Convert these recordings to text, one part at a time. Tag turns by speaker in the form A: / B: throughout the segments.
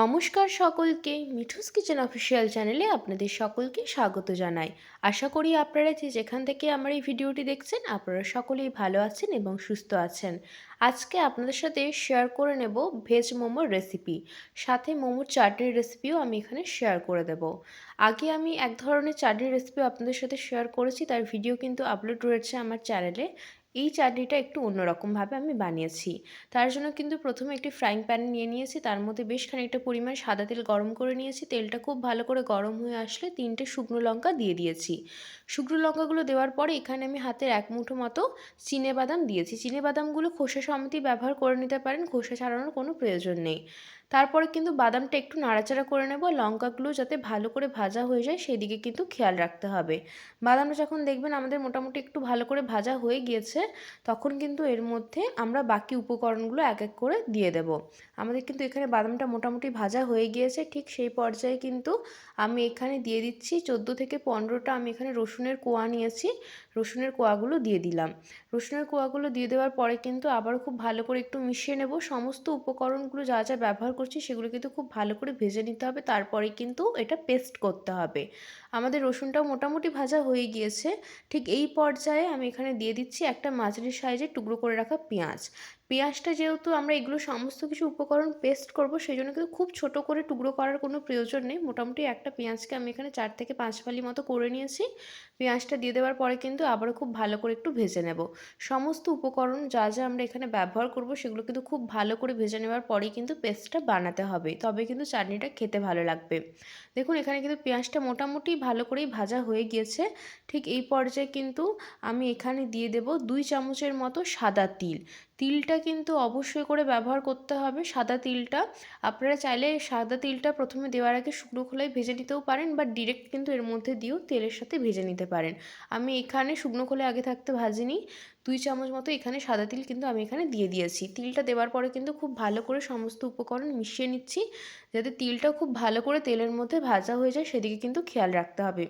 A: নমস্কার সকলকে, Mithu's kitchen official চ্যানেলে আপনাদের সকলকে স্বাগত জানাই। আশা করি আপনারা যেখান থেকে আমার এই ভিডিওটি দেখছেন আপনারা সকলেই ভালো আছেন এবং সুস্থ আছেন। আজকে আপনাদের সাথে শেয়ার করে নেব ভেজ মোমোর রেসিপি, সাথে মোমোর চাটনির রেসিপিও আমি এখানে শেয়ার করে দেব। আগে আমি এক ধরনের চাটনির রেসিপিও আপনাদের সাথে শেয়ার করেছি, তার ভিডিও কিন্তু আপলোড রয়েছে আমার চ্যানেলে। এই চাটনিটা একটু অন্যরকমভাবে আমি বানিয়েছি। তার জন্য কিন্তু প্রথমে একটি ফ্রাইং প্যান নিয়ে নিয়েছি, তার মধ্যে বেশ খানিকটা পরিমাণ সাদা তেল গরম করে নিয়েছি। তেলটা খুব ভালো করে গরম হয়ে আসলে 3টে শুকনো লঙ্কা দিয়ে দিয়েছি। শুকনো লঙ্কাগুলো দেওয়ার পরে এখানে আমি হাতের 1 মুঠো মতো চিনেবাদাম দিয়েছি। চিনেবাদামগুলো খোসা সমেতই ব্যবহার করে নিতে পারেন, খোসা ছাড়ানোর কোনো প্রয়োজন নেই। তারপরে কিন্তু বাদামটা একটু নাড়াচাড়া করে নেব, লঙ্কাগুলো যাতে ভালো করে ভাজা হয়ে যায় সেদিকে কিন্তু খেয়াল রাখতে হবে। বাদামটা যখন দেখবেন আমাদের মোটামুটি একটু ভালো করে ভাজা হয়ে গিয়েছে, তখন কিন্তু এর মধ্যে আমরা বাকি উপকরণগুলো এক এক করে দিয়ে দেব। আমাদের কিন্তু এখানে বাদামটা মোটামুটি ভাজা হয়ে গিয়েছে, ঠিক সেই পর্যায়ে কিন্তু আমি এখানে দিয়ে দিচ্ছি 14 থেকে 15টা আমি এখানে রসুনের কোয়া নিয়েছি। রসুনের কোয়াগুলো দিয়ে দিলাম। রসুনের কোয়াগুলো দিয়ে দেওয়ার পরে কিন্তু আবার খুব ভালো করে একটু মিশিয়ে নেব। সমস্ত উপকরণগুলো যা যা ব্যবহার করছি সেগুলো কিন্তু খুব ভালো করে ভেজে নিতে হবে, তারপরে কিন্তু এটা পেস্ট করতে হবে। আমাদের রসুনটাও মোটামুটি ভাজা হয়ে গিয়েছে। ঠিক এই পর্যায়ে আমি এখানে দিয়ে দিচ্ছি একটা মাঝারি সাইজের টুকরো করে রাখা পেঁয়াজ। পেঁয়াজটা যেহেতু আমরা এগুলো সমস্ত কিছু উপকরণ পেস্ট করব, সেই জন্য কিন্তু খুব ছোট করে টুকরো করার কোনো প্রয়োজন নেই। মোটামুটি একটা পেঁয়াজকে আমি এখানে 4 থেকে 5 ফালি মতো করে নিয়েছি। পেঁয়াজটা দিয়ে দেওয়ার পরে কিন্তু আবারও খুব ভালো করে একটু ভেজে নেব। সমস্ত উপকরণ যা যা আমরা এখানে ব্যবহার করব সেগুলো কিন্তু খুব ভালো করে ভেজে নেওয়ার পরেই কিন্তু পেস্টটা বানাতে হবে, তবে কিন্তু চাটনিটা খেতে ভালো লাগবে। দেখুন এখানে কিন্তু পেঁয়াজটা মোটামুটি ভালো করেই ভাজা হয়ে গিয়েছে। ঠিক এই পর্যায়ে কিন্তু আমি এখানে দিয়ে দেব 2 চামচের মতো সাদা তিল। তিলটা কিন্তু অবশ্যই করে ব্যবহার করতে হবে, সাদা তিলটা। আপনারা চাইলে সাদা তিলটা প্রথমে দেওয়ার আগে শুকনো খোলায় ভেজে নিতেও পারেন, বা ডিরেক্ট কিন্তু এর মধ্যে দিয়েও তেলের সাথে ভেজে নিতে পারেন। আমি এখানে শুকনো খোলায় আগে থাকতে ভাজিনি। 2 চামচ মতো এখানে সাদা তিল কিন্তু আমি এখানে দিয়ে দিয়েছি। তিলটা দেওয়ার পরে কিন্তু খুব ভালো করে সমস্ত উপকরণ মিশিয়ে নিচ্ছি, যাতে তিলটা খুব ভালো করে তেলের মধ্যে ভাজা হয়ে যায় সেদিকে কিন্তু খেয়াল রাখতে হবে।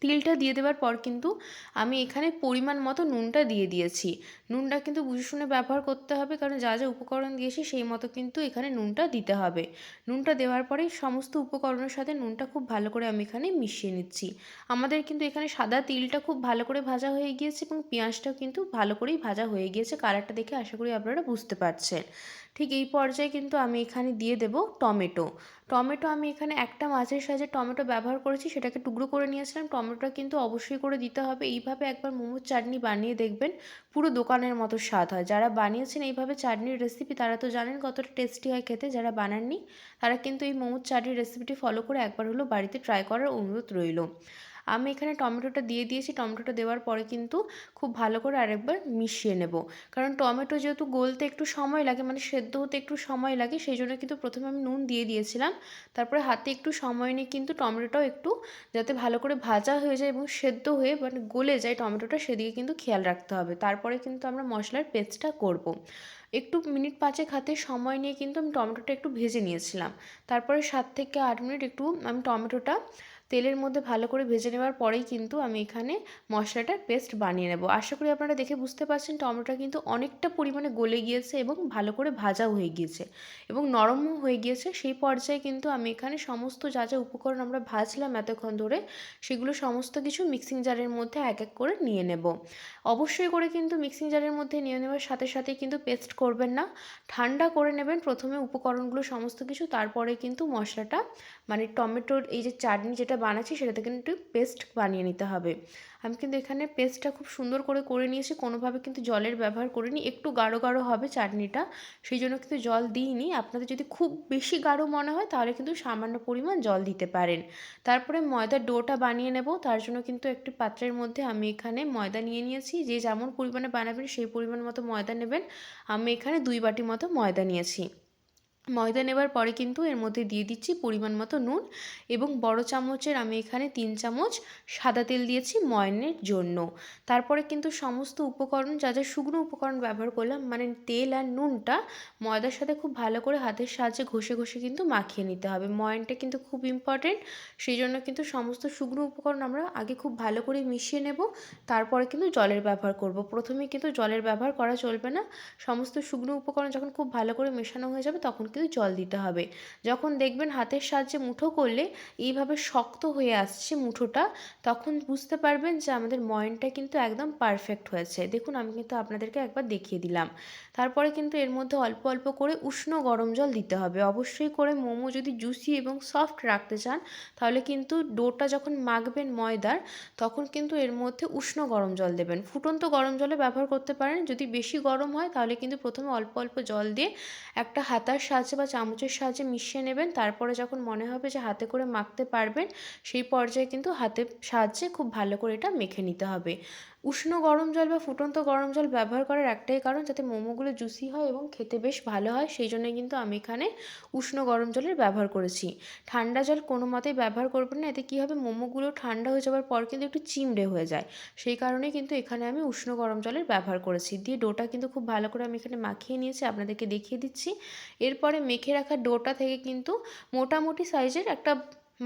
A: তিলটা দিয়ে দেওয়ার পর কিন্তু আমি এখানে পরিমাণ মতো নুনটা দিয়ে দিয়েছি। নুনটা কিন্তু বুঝে শুনে ব্যবহার করতে হবে, কারণ যা যা উপকরণ দিয়েছি সেই মতো কিন্তু এখানে নুনটা দিতে হবে। নুনটা দেওয়ার পরে সমস্ত উপকরণের সাথে নুনটা খুব ভালো করে আমি এখানে মিশিয়ে নিচ্ছি। আমাদের কিন্তু এখানে সাদা তিলটা খুব ভালো করে ভাজা হয়ে গিয়েছে এবং পেঁয়াজটাও কিন্তু ভালো করেই ভাজা হয়ে গিয়েছে। কালারটা দেখে আশা করি আপনারা বুঝতে পারছেন। ঠিক এই পর্যায়ে কিন্তু আমি এখানে দিয়ে দেব টমেটো। টমেটো আমি এখানে একটা মাঝারি সাইজের টমেটো ব্যবহার করেছি, সেটাকে টুকরো করে নিয়েছিলাম। টমেটোটা কিন্তু অবশ্যই করে দিতে হবে। এইভাবে একবার মোমোর চাটনি বানিয়ে দেখবেন, পুরো দোকানের মতো স্বাদ হয়। যারা বানিয়েছেন এইভাবে চাটনির রেসিপি তারা তো জানেন কতটা টেস্টি হয় খেতে। যারা বানাননি তারা কিন্তু এই মোমোর চাটনির রেসিপিটি ফলো করে একবার হলেও বাড়িতে ট্রাই করার অনুরোধ রইল। আমি এখানে টমেটোটা দিয়ে দিয়েছি। টমেটোটা দেওয়ার পরে কিন্তু খুব ভালো করে আরেকবার মিশিয়ে নেব, কারণ টমেটো যেহেতু গলতে একটু সময় লাগে, মানে সেদ্ধ হতে একটু সময় লাগে, সেই জন্য কিন্তু প্রথমে আমি নুন দিয়ে দিয়েছিলাম। তারপরে হাতে একটু সময় নিয়ে কিন্তু টমেটোটাও একটু যাতে ভালো করে ভাজা হয়ে যায় এবং সেদ্ধ হয়ে মানে গলে যায় টমেটোটা, সেদিকে কিন্তু খেয়াল রাখতে হবে। তারপরে কিন্তু আমরা মশলার পেস্টটা করব। একটু মিনিট 5 হাতে সময় নিয়ে কিন্তু আমি টমেটোটা একটু ভেজে নিয়েছিলাম। তারপরে 7 থেকে 8 মিনিট একটু আমি টমেটোটা তেলের মধ্যে ভালো করে ভেজে নেওয়ার পরেই কিন্তু আমি এখানে মশলাটার পেস্ট বানিয়ে নেব। আশা করি আপনারা দেখে বুঝতে পারছেন টমেটোটা কিন্তু অনেকটা পরিমাণে গলে গিয়েছে এবং ভালো করে ভাজা হয়ে গিয়েছে এবং নরমও হয়ে গিয়েছে। সেই পর্যায়ে কিন্তু আমি এখানে সমস্ত যা যা উপকরণ আমরা ভাজলাম এতক্ষণ ধরে সেগুলো সমস্ত কিছু মিক্সিং জারের মধ্যে এক এক করে নিয়ে নেব। অবশ্যই করে কিন্তু মিক্সিং জারের মধ্যে নিয়ে নেওয়ার সাথে সাথে কিন্তু পেস্ট করবেন না, ঠান্ডা করে নেবেন প্রথমে উপকরণগুলো সমস্ত কিছু, তারপরে কিন্তু মশলাটা মানে টমেটোর এই যে চাটনি যেটা বানাচ্ছি সেটাতে কিন্তু পেস্ট বানিয়ে নিতে হবে। আমি কিন্তু এখানে পেস্টটা খুব সুন্দর করে করে নিয়েছি, কোনোভাবে কিন্তু জলের ব্যবহার করিনি। একটু গাঢ় গাঢ় হবে চাটনিটা, সেই জন্য কিন্তু জল দিইনি। আপনাদের যদি খুব বেশি গাঢ় মনে হয় তাহলে কিন্তু সামান্য পরিমাণ জল দিতে পারেন। তারপরে ময়দার ডোটা বানিয়ে নেব। তার জন্য কিন্তু একটি পাত্রের মধ্যে আমি এখানে ময়দা নিয়ে নিয়েছি। যে যেমন পরিমাণে বানাবেন সেই পরিমাণ মতো ময়দা নেবেন। আমি এখানে 2 বাটি মতো ময়দা নিয়েছি। ময়দা নেবার পরে কিন্তু এর মধ্যে দিয়ে দিচ্ছি পরিমাণ মতো নুন এবং বড় চামচের আমি এখানে 3 চামচ সাদা তেল দিয়েছি ময়ানের জন্য। তারপরে কিন্তু সমস্ত উপকরণ যা যা শুকনো উপকরণ ব্যবহার করলাম, মানে তেল আর নুনটা ময়দার সাথে খুব ভালো করে হাতের সাহায্যে ঘষে ঘষে কিন্তু মাখিয়ে নিতে হবে। ময়ানটা কিন্তু খুব ইম্পর্টেন্ট, সেই জন্য কিন্তু সমস্ত শুকনো উপকরণ আমরা আগে খুব ভালো করে মিশিয়ে নেব, তারপরে কিন্তু জলের ব্যবহার করব। প্রথমে কিন্তু জলের ব্যবহার করা চলবে না। সমস্ত শুকনো উপকরণ যখন খুব ভালো করে মেশানো হয়ে যাবে তখন কিন্তু জল দিতে হবে। যখন দেখবেন হাতের সাহায্যে মুঠো করলে এইভাবে শক্ত হয়ে আসছে মুঠোটা, তখন বুঝতে পারবেন যে আমাদের ময়নটা কিন্তু একদম পারফেক্ট হয়েছে। দেখুন আমি কিন্তু আপনাদেরকে একবার দেখিয়ে দিলাম। তারপরে কিন্তু এর মধ্যে অল্প অল্প করে উষ্ণ গরম জল দিতে হবে। অবশ্যই করে মোমো যদি জুসি এবং সফট রাখতে চান তাহলে কিন্তু ডোটা যখন মাখবেন ময়দার, তখন কিন্তু এর মধ্যে উষ্ণ গরম জল দেবেন। ফুটন্ত গরম জলে ব্যবহার করতে পারেন। যদি বেশি গরম হয় তাহলে কিন্তু প্রথমে অল্প অল্প জল দিয়ে একটা হাতার সাহায্যে বা চামচের সাহায্যে মিশিয়ে নেবেন। তারপরে যখন মনে হবে যে হাতে করে মাখতে পারবেন, সেই পর্যায়ে কিন্তু হাতের সাহায্যে খুব ভালো করে এটা মেখে নিতে হবে। উষ্ণ গরম জল বা ফুটন্ত গরম জল ব্যবহার করার একটাই কারণ, যাতে মোমোগুলো জুসি হয় এবং খেতে বেশ ভালো হয়। সেই জন্যই কিন্তু আমি এখানে উষ্ণ গরম জলের ব্যবহার করেছি। ঠান্ডা জল কোনো মতেই ব্যবহার করবেন না। এতে কী হবে, মোমোগুলো ঠান্ডা হয়ে যাওয়ার পর কিন্তু একটু চিমড়ে হয়ে যায়। সেই কারণেই কিন্তু এখানে আমি উষ্ণ গরম জলের ব্যবহার করেছি। দিয়ে ডোটা কিন্তু খুব ভালো করে আমি এখানে মাখিয়ে নিয়েছি, আপনাদেরকে দেখিয়ে দিচ্ছি। এরপরে মেখে রাখা ডোটা থেকে কিন্তু মোটামুটি সাইজের একটা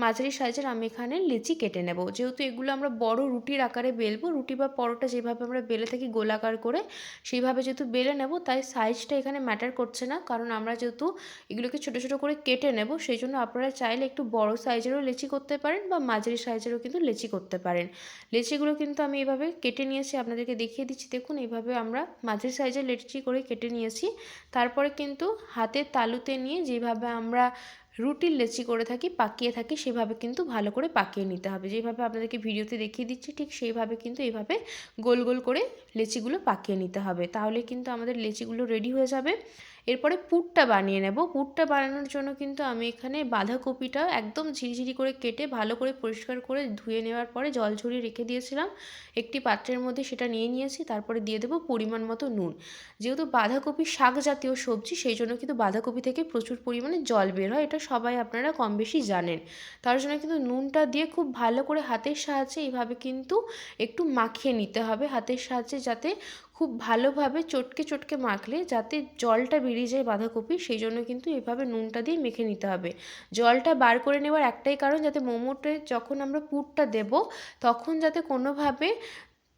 A: মাঝারি সাইজের আমি এখানে লেচি কেটে নেব। যেহেতু এগুলো আমরা বড় রুটির আকারে বেলবো, রুটি বা পরোটা যেভাবে আমরা বেলে থাকি গোলাকার করে, সেইভাবে যেহেতু বেলে নেব, তাই সাইজটা এখানে ম্যাটার করছে না। কারণ আমরা যেহেতু এগুলোকে ছোটো ছোটো করে কেটে নেব, সেই জন্য আপনারা চাইলে একটু বড় সাইজেরও লেচি করতে পারেন বা মাঝারি সাইজেরও কিন্তু লেচি করতে পারেন। লেচিগুলো কিন্তু আমি এভাবে কেটে নিয়েছি, আপনাদেরকে দেখিয়ে দিচ্ছি। দেখুন এইভাবে আমরা মাঝারি সাইজের লেচি করে কেটে নিয়েছি। তারপরে কিন্তু হাতের তালুতে নিয়ে যেভাবে আমরা রুটির লেচি করে থাকি, পাকিয়ে থাকি, সেভাবে কিন্তু ভালো করে পাকিয়ে নিতে হবে। যেভাবে আপনাদেরকে ভিডিওতে দেখিয়ে দিচ্ছি ঠিক সেইভাবে কিন্তু এইভাবে গোল গোল করে লেচিগুলো পাকিয়ে নিতে হবে। তাহলে কিন্তু আমাদের লেচিগুলো রেডি হয়ে যাবে। এরপরে পুরটা বানিয়ে নেব। পুরটা বানানোর জন্য কিন্তু আমি এখানে বাঁধাকপিটা একদম ঝিরিঝিরি করে কেটে ভালো করে পরিষ্কার করে ধুয়ে নেওয়ার পরে জল ঝরিয়ে রেখে দিয়েছিলাম। একটি পাত্রের মধ্যে সেটা নিয়ে নিয়েছি। তারপরে দিয়ে দেবো পরিমাণ মতো নুন। যেহেতু বাঁধাকপি শাক জাতীয় সবজি, সেই জন্য কিন্তু বাঁধাকপি থেকে প্রচুর পরিমাণে জল বের হয়, এটা সবাই আপনারা কম বেশি জানেন। তার জন্য কিন্তু নুনটা দিয়ে খুব ভালো করে হাতের সাহায্যে এইভাবে কিন্তু একটু মাখিয়ে নিতে হবে হাতের সাহায্যে, যাতে খুব ভালোভাবে চটকে চটকে মাখলে যাতে জলটা বেরিয়ে যায় বাঁধাকপির, সেই জন্য কিন্তু এভাবে নুনটা দিয়ে মেখে নিতে হবে। জলটা বার করে নেওয়ার একটাই কারণ, যাতে মোমোতে যখন আমরা পুরটা দেব তখন যাতে কোনোভাবে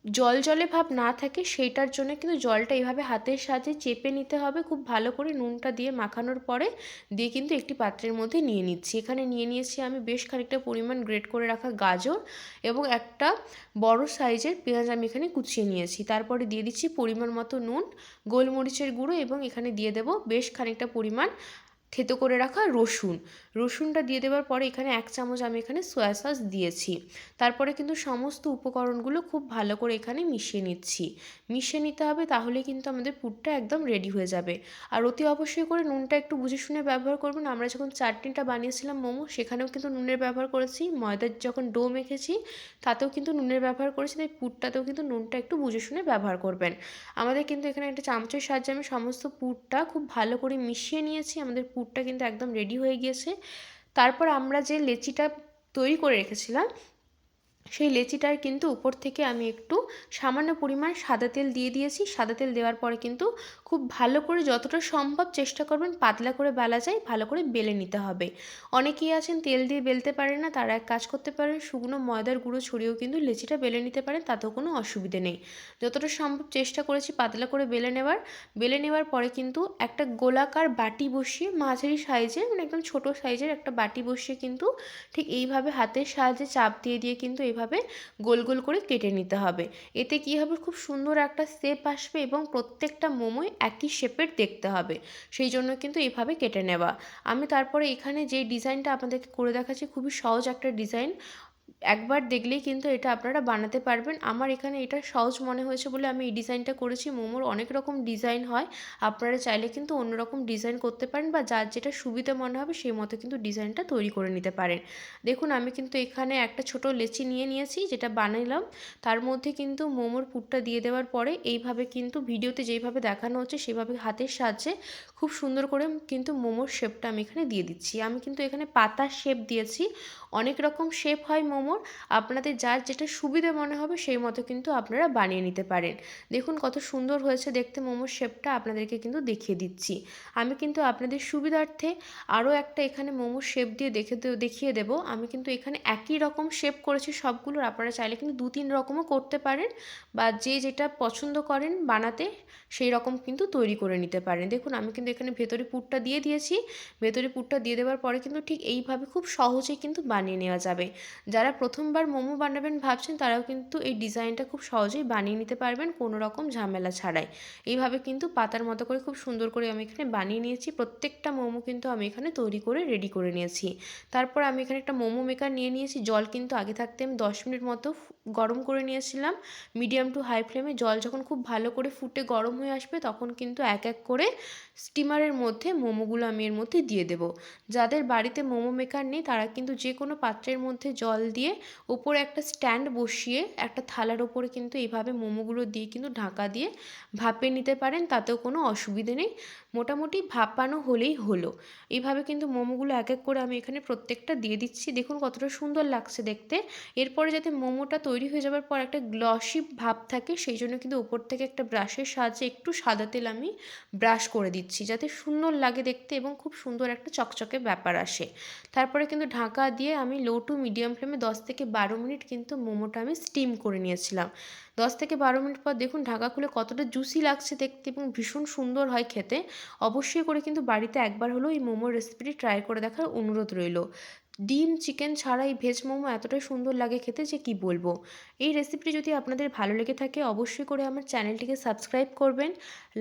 A: জল জলে ভাব না থাকে, সেইটার জন্য কিন্তু জলটা এইভাবে হাতের সাহায্যে চেপে নিতে হবে খুব ভালো করে। নুনটা দিয়ে মাখানোর পরে দিয়ে কিন্তু একটি পাত্রের মধ্যে নিয়ে নিচ্ছি। এখানে নিয়ে নিয়েছি আমি বেশ খানিকটা পরিমাণ গ্রেট করে রাখা গাজর এবং একটা বড় সাইজের পেঁয়াজ আমি এখানে কুচিয়ে নিয়েছি। তারপরে দিয়ে দিচ্ছি পরিমাণ মতো নুন, গোলমরিচের গুঁড়ো এবং এখানে দিয়ে দেব বেশ খানিকটা পরিমাণ থেতো করে রাখা রসুন। রসুনটা দিয়ে দেওয়ার পরে এখানে 1 চামচ আমি এখানে সয়া সস দিয়েছি। তারপরে কিন্তু সমস্ত উপকরণগুলো খুব ভালো করে এখানে মিশিয়ে নিচ্ছি। মিশিয়ে নিতে হবে, তাহলে কিন্তু আমাদের পুরটা একদম রেডি হয়ে যাবে। আর অতি অবশ্যই করে নুনটা একটু বুঝে শুনে ব্যবহার করবেন। আমরা যখন চাটনিটা বানিয়েছিলাম মোমো, সেখানেও কিন্তু নুনের ব্যবহার করেছি। ময়দার যখন ডো মেখেছি তাতেও কিন্তু নুনের ব্যবহার করেছি, তাই পুরটাতেও কিন্তু নুনটা একটু বুঝে শুনে ব্যবহার করবেন। আমাদের কিন্তু এখানে একটা চামচের সাহায্যে আমি সমস্ত পুরটা খুব ভালো করে মিশিয়ে নিয়েছি। আমাদের পুরটা কিন্তু একদম রেডি হয়ে গিয়েছে। তারপর আমরা যে লেচিটা তৈরি করে রেখেছিলাম, সেই লেচিটার কিন্তু উপর থেকে আমি একটু সামান্য পরিমাণ সাদা তেল দিয়ে দিয়েছি। সাদা তেল দেওয়ার পরে কিন্তু খুব ভালো করে যতটা সম্ভব চেষ্টা করবেন পাতলা করে বেলা যায়, ভালো করে বেলে নিতে হবে। অনেকেই আছেন তেল দিয়ে বেলতে পারেন না, তারা এক কাজ করতে পারেন, শুকনো ময়দার গুঁড়ো ছড়িয়েও কিন্তু লেচিটা বেলে নিতে পারেন, তাতেও কোনো অসুবিধে নেই। যতটা সম্ভব চেষ্টা করেছি পাতলা করে বেলে নেওয়ার পরে কিন্তু একটা গোলাকার বাটি বসিয়ে, মাঝারি সাইজের মানে একদম ছোটো সাইজের একটা বাটি বসিয়ে কিন্তু ঠিক এইভাবে হাতের সাহায্যে চাপ দিয়ে দিয়ে কিন্তু এইভাবে গোল গোল করে কেটে নিতে হবে। এতে কী হবে, খুব সুন্দর একটা শেপ আসবে এবং প্রত্যেকটা মোমোই একই শেপের দেখতে হবে। সেই জন্য কিন্তু এইভাবে কেটে নেওয়া। আমি তারপরে এখানে যে ডিজাইনটা আপনাদেরকে করে দেখাচ্ছি, খুবই সহজ একটা ডিজাইন। একবার দেখলেই কিন্তু এটা আপনারা বানাতে পারবেন। আমার এখানে এটা সহজ মনে হয়েছে বলে আমি এই ডিজাইনটা করেছি। মোমোর অনেক রকম ডিজাইন হয়, আপনারা চাইলে কিন্তু অন্য রকম ডিজাইন করতে পারেন বা যার যেটা সুবিধা মনে হবে সেই মতো কিন্তু ডিজাইনটা তৈরি করে নিতে পারেন। দেখুন আমি কিন্তু এখানে একটা ছোট লেচি নিয়ে নিয়েছি যেটা বানালাম, তার মধ্যে কিন্তু মোমোর পুরটা দিয়ে দেওয়ার পরে এইভাবে কিন্তু ভিডিওতে যেইভাবে দেখানো হচ্ছে সেভাবে হাতের সাহায্যে খুব সুন্দর করে কিন্তু মোমোর শেপটা আমি এখানে দিয়ে দিচ্ছি। আমি কিন্তু এখানে পাতার শেপ দিয়েছি। অনেক রকম শেপ হয় মোমোর, মোমোর আপনাদের যার যেটা সুবিধে মনে হবে সেই মতো কিন্তু আপনারা বানিয়ে নিতে পারেন। দেখুন কত সুন্দর হয়েছে দেখতে মোমোর শেপটা, আপনাদেরকে কিন্তু দেখিয়ে দিচ্ছি। আমি কিন্তু আপনাদের সুবিধার্থে আরও একটা এখানে মোমোর শেপ দিয়ে দেখিয়ে দেবো। আমি কিন্তু এখানে একই রকম শেপ করেছি সবগুলোর, আপনারা চাইলে কিন্তু 2-3 রকমও করতে পারেন, বা যে যেটা পছন্দ করেন বানাতে সেই রকম কিন্তু তৈরি করে নিতে পারেন। দেখুন আমি কিন্তু এখানে ভেতরে পুরটা দিয়ে দিয়েছি। ভেতরে পুরটা দিয়ে দেওয়ার পরে কিন্তু ঠিক এইভাবে খুব সহজেই কিন্তু বানিয়ে নেওয়া যাবে। যারা প্রথমবার মোমো বানাবেন ভাবছেন তারাও কিন্তু এই ডিজাইনটা খুব সহজেই বানিয়ে নিতে পারবেন কোনো রকম ঝামেলা ছাড়াই। এইভাবে কিন্তু পাতার মতো করে খুব সুন্দর করে আমি এখানে বানিয়ে নিয়েছি। প্রত্যেকটা মোমো কিন্তু আমি এখানে তৈরি করে রেডি করে নিয়েছি। তারপর আমি এখানে একটা মোমো মেকার নিয়ে নিয়েছি। জল কিন্তু আগে থাকতে আমি 10 মিনিট মতো গরম করে নিয়েছিলাম। মিডিয়াম টু হাই ফ্লেমে জল যখন খুব ভালো করে ফুটে গরম হয়ে আসবে তখন কিন্তু এক এক করে স্টিমারের মধ্যে মোমোগুলো আমি এর মধ্যে দিয়ে দেবো। যাদের বাড়িতে মোমো মেকার নেই তারা কিন্তু যে কোনো পাত্রের মধ্যে জল দিয়ে ওপরে একটা স্ট্যান্ড বসিয়ে একটা থালার ওপরে কিন্তু এইভাবে মোমোগুলো দিয়ে কিন্তু ঢাকা দিয়ে ভাপে নিতে পারেন, তাতেও কোনো অসুবিধে নেই। মোটামুটি ভাপানো হলেই হলো। এইভাবে কিন্তু মোমোগুলো এক এক করে আমি এখানে প্রত্যেকটা দিয়ে দিচ্ছি। দেখুন কতটা সুন্দর লাগছে দেখতে। এরপরে যাতে মোমোটা তৈরি হয়ে যাওয়ার পর একটা গ্লসি ভাব থাকে সেই জন্য কিন্তু উপর থেকে একটা ব্রাশের সাহায্যে একটু সাদা তেল আমি ব্রাশ করে দিচ্ছি, যাতে সুন্দর লাগে দেখতে এবং খুব সুন্দর একটা চকচকে ব্যাপার আসে। তারপরে কিন্তু ঢাকা দিয়ে আমি লো টু মিডিয়াম ফ্লেমে 10 থেকে 12 মিনিট কিন্তু মোমোটা আমি স্টিম করে নিয়েছিলাম। 10 থেকে 12 মিনিট পর দেখুন ঢাকা খুলে কতটা জুসি লাগছে দেখতে এবং ভীষণ সুন্দর হয় খেতে। অবশ্যই করে কিন্তু বাড়িতে একবার হলেও এই মোমোর রেসিপিটি ট্রাই করে দেখার অনুরোধ রইল। ডিম, চিকেন ছাড়া এই ভেজ মোমো এতটাই সুন্দর লাগে খেতে যে কি বলবো। এই রেসিপিটি যদি আপনাদের ভালো লেগে থাকে অবশ্যই করে আমার চ্যানেলটিকে সাবস্ক্রাইব করবেন,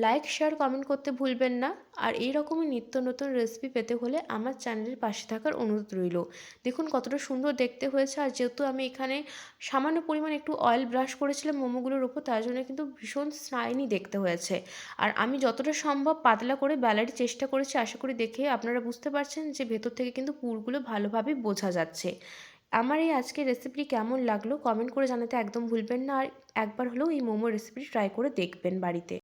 A: লাইক, শেয়ার, কমেন্ট করতে ভুলবেন না। আর এই রকমই নিত্য নতুন রেসিপি পেতে হলে আমার চ্যানেলের পাশে থাকার অনুরোধ রইল। দেখুন কতটা সুন্দর দেখতে হয়েছে, আর যেহেতু আমি এখানে সামান্য পরিমাণ একটু অয়েল ব্রাশ করেছিলাম মোমোগুলোর ওপর, তার জন্য কিন্তু ভীষণ শাইনি দেখতে হয়েছে। আর আমি যতটা সম্ভব পাতলা করে বেলারই চেষ্টা করেছি, আশা করি দেখে আপনারা বুঝতে পারছেন যে ভেতর থেকে কিন্তু পুরগুলো ভালোভাবে বোঝা যাচ্ছে। আমার এই আজকের রেসিপিটি কেমন লাগলো কমেন্ট করে জানাতে একদম ভুলবেন না, আর একবার হলেও এই মোমো রেসিপিটি ট্রাই করে দেখবেন বাড়িতে।